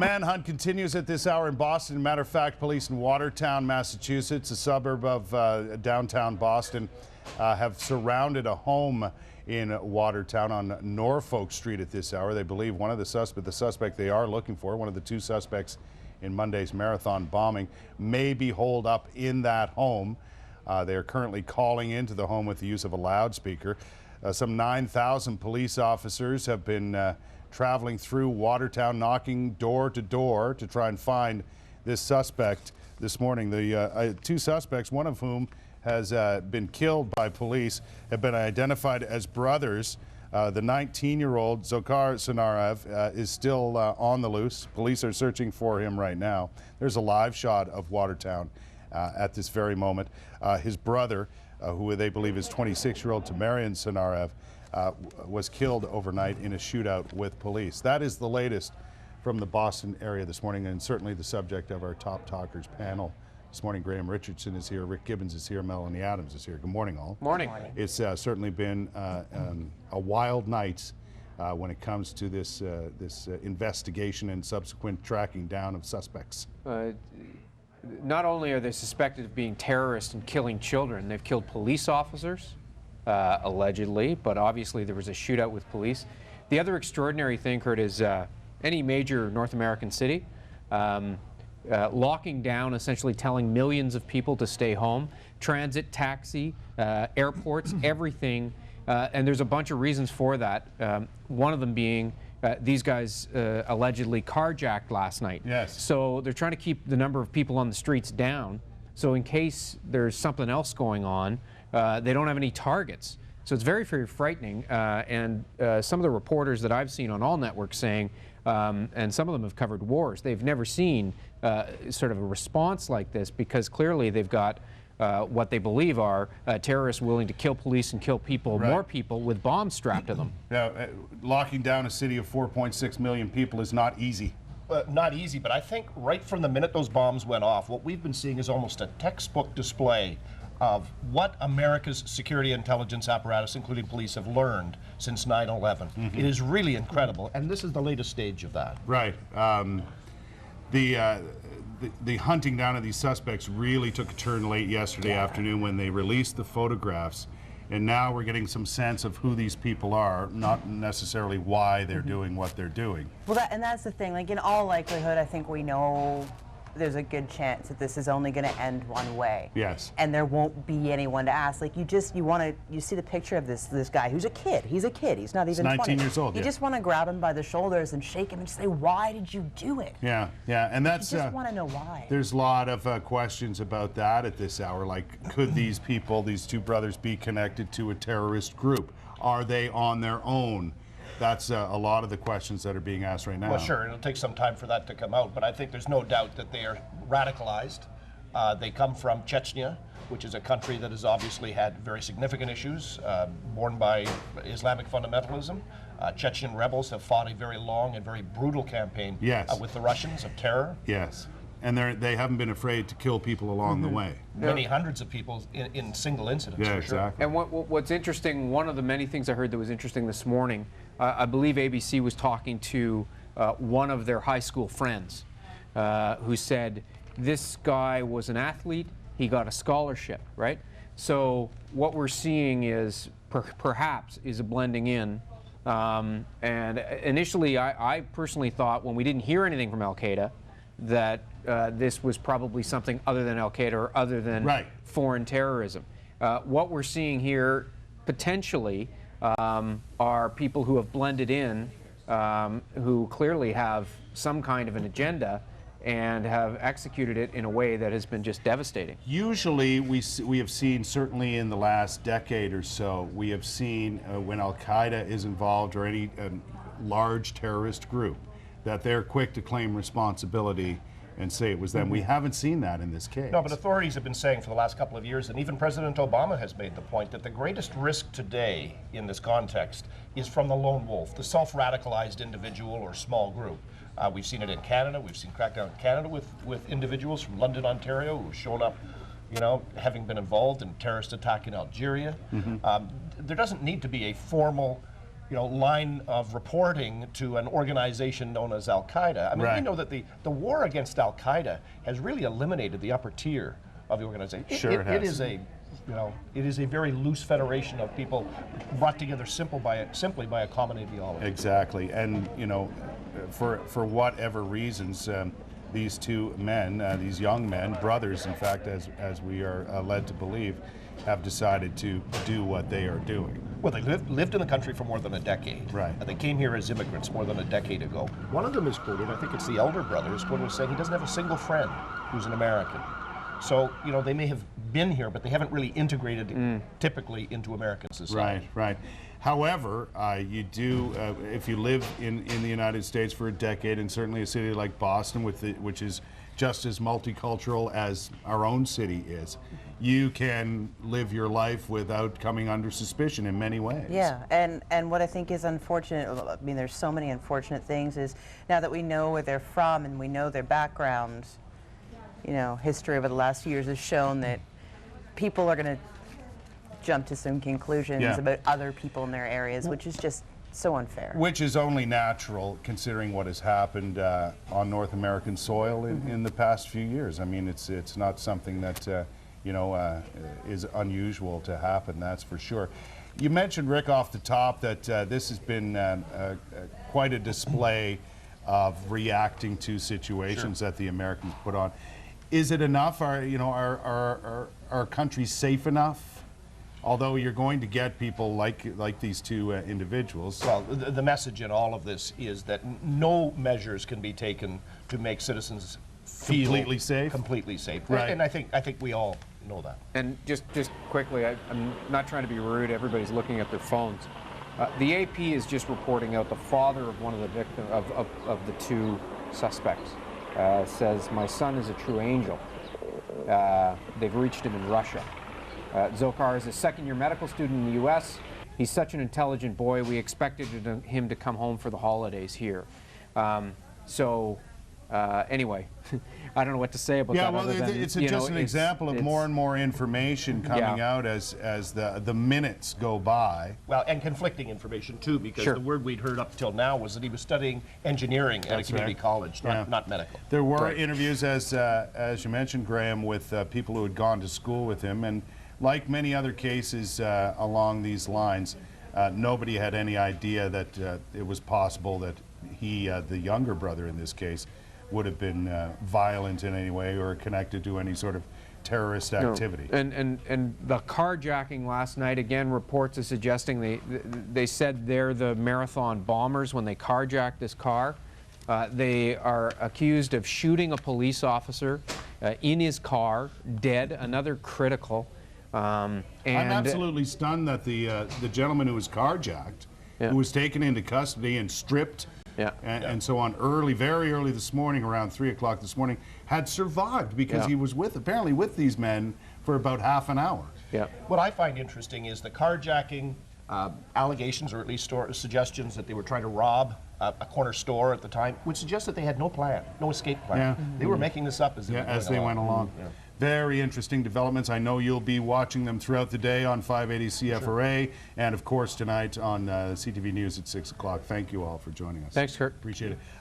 manhunt continues at this hour in Boston. Matter of fact, police in Watertown, Massachusetts, a suburb of downtown Boston, have surrounded a home in Watertown on Norfolk Street at this hour. They believe one of the suspect they are looking for, one of the two suspects in Monday's marathon bombing, may be holed up in that home. They are currently calling into the home with the use of a loudspeaker. Some 9,000 police officers have been traveling through Watertown, knocking door to door to try and find this suspect this morning. The two suspects, one of whom has been killed by police, have been identified as brothers. The 19-year-old Dzhokhar Tsarnaev is still on the loose. Police are searching for him right now. There's a live shot of Watertown at this very moment. His brother, who they believe is 26-year-old Tamarian Tsarnaev, was killed overnight in a shootout with police. That is the latest from the Boston area this morning, and certainly the subject of our Top Talkers panel this morning. Graham Richardson is here, Rick Gibbons is here, Melanie Adams is here. Good morning, all. Morning. It's certainly been a wild night when it comes to this investigation and subsequent tracking down of suspects. Not only are they suspected of being terrorists and killing children, they've killed police officers, allegedly, but obviously there was a shootout with police. The other extraordinary thing, Kurt, is any major North American city locking down, essentially telling millions of people to stay home, transit, taxi, airports, everything, and there's a bunch of reasons for that. One of them being these guys allegedly carjacked last night. Yes. So they're trying to keep the number of people on the streets down, so in case there's something else going on, they don't have any targets. So it's very, very frightening. And some of the reporters that I've seen on all networks saying, and some of them have covered wars, they've never seen sort of a response like this, because clearly they've got what they believe are terrorists willing to kill police and kill people, right, more people, with bombs strapped to them. Now, locking down a city of 4.6 million people is not easy. Not easy, but I think right from the minute those bombs went off, what we've been seeing is almost a textbook display of what America's security intelligence apparatus, including police, have learned since 9/11. Mm-hmm. It is really incredible, and this is the latest stage of that. Right. The hunting down of these suspects really took a turn late yesterday afternoon when they released the photographs, and now we're getting some sense of who these people are, not necessarily why they're doing what they're doing. Well, that's the thing. Like, in all likelihood, I think we know there's a good chance that this is only going to end one way. Yes. And there won't be anyone to ask. Like, you see the picture of this guy who's a kid. He's a kid. He's not even 19 20. years old. You just want to grab him by the shoulders and shake him and say, why did you do it? Yeah, yeah, and that's. You just want to know why. There's a lot of questions about that at this hour. Like, could these people, these two brothers, be connected to a terrorist group? Are they on their own? That's a lot of the questions that are being asked right now. Well, sure, it'll take some time for that to come out, but I think there's no doubt that they are radicalized. They come from Chechnya, which is a country that has obviously had very significant issues borne by Islamic fundamentalism. Chechen rebels have fought a very long and very brutal campaign, yes, with the Russians, of terror. Yes, and they haven't been afraid to kill people along the way. Many hundreds of people in single incidents, yeah, for exactly. sure. And what's interesting, one of the many things I heard that was interesting this morning, I believe ABC was talking to one of their high school friends who said this guy was an athlete, he got a scholarship, right? So what we're seeing is perhaps is a blending in. And initially I personally thought, when we didn't hear anything from Al-Qaeda, that this was probably something other than Al-Qaeda or other than foreign terrorism. What we're seeing here potentially are people who have blended in, who clearly have some kind of an agenda and have executed it in a way that has been just devastating. Usually we have seen, certainly in the last decade or so, we have seen when Al-Qaeda is involved or any large terrorist group, that they're quick to claim responsibility and say it was them. We haven't seen that in this case. No, but authorities have been saying for the last couple of years, and even President Obama has made the point, that the greatest risk today in this context is from the lone wolf, the self-radicalized individual or small group. We've seen it in Canada. We've seen crackdown in Canada with individuals from London, Ontario, who've shown up, you know, having been involved in terrorist attack in Algeria. There doesn't need to be a formal line of reporting to an organization known as Al-Qaeda. I mean, we know that the war against Al-Qaeda has really eliminated the upper tier of the organization. It is a it is a very loose federation of people brought together simply by a common ideology. Exactly, and for whatever reasons, these two men, these young men, brothers, in fact, as we are led to believe, have decided to do what they are doing. Well, they lived in the country for more than a decade. Right. They came here as immigrants more than a decade ago. One of them is quoted, I think it's the elder brother, is quoted as saying he doesn't have a single friend who's an American. So, they may have been here, but they haven't really integrated typically into American society. Right. However, you do, if you live in the United States for a decade, and certainly a city like Boston, which is just as multicultural as our own city is, you can live your life without coming under suspicion in many ways. Yeah, and what I think is unfortunate, I mean, there's so many unfortunate things, is now that we know where they're from and we know their backgrounds, history over the last few years has shown that people are going to jump to some conclusions about other people in their areas, which is just so unfair. Which is only natural considering what has happened on North American soil in the past few years. I mean, it's not something that is unusual to happen, that's for sure. You mentioned, Rick, off the top that this has been quite a display of reacting to situations that the Americans put on. Is it enough? Are our countries safe enough? Although you're going to get people like these two individuals. Well, the message in all of this is that no measures can be taken to make citizens feel completely safe. Completely safe, right? And I think we all know that. And just quickly, I'm not trying to be rude. Everybody's looking at their phones. The AP is just reporting out the father of one of the victims of the two suspects. Says, my son is a true angel. They've reached him in Russia. Zokar is a second-year medical student in the U.S. He's such an intelligent boy. We expected him to come home for the holidays here. Anyway, I don't know what to say about that. Yeah, well, it's just an example of more and more information coming out as the minutes go by. Well, and conflicting information too, because the word we'd heard up till now was that he was studying engineering at a community college, not medical. There were interviews, as you mentioned, Graham, with people who had gone to school with him, and like many other cases along these lines, nobody had any idea that it was possible that he, the younger brother in this case, would have been violent in any way or connected to any sort of terrorist activity. And the carjacking last night, again, reports are suggesting they said they're the marathon bombers when they carjacked this car. They are accused of shooting a police officer in his car, dead, another critical. I'm absolutely stunned that the gentleman who was carjacked, who was taken into custody and stripped and so on very early this morning, around 3 o'clock this morning, had survived because he was apparently with these men for about half an hour. What I find interesting is the carjacking allegations, or at least suggestions that they were trying to rob a corner store at the time, would suggest that they had no plan, no escape plan. They were making this up as they went along. Very interesting developments. I know you'll be watching them throughout the day on 580 CFRA, and of course tonight on CTV News at 6 o'clock. Thank you all for joining us. Thanks, Kurt. Appreciate it.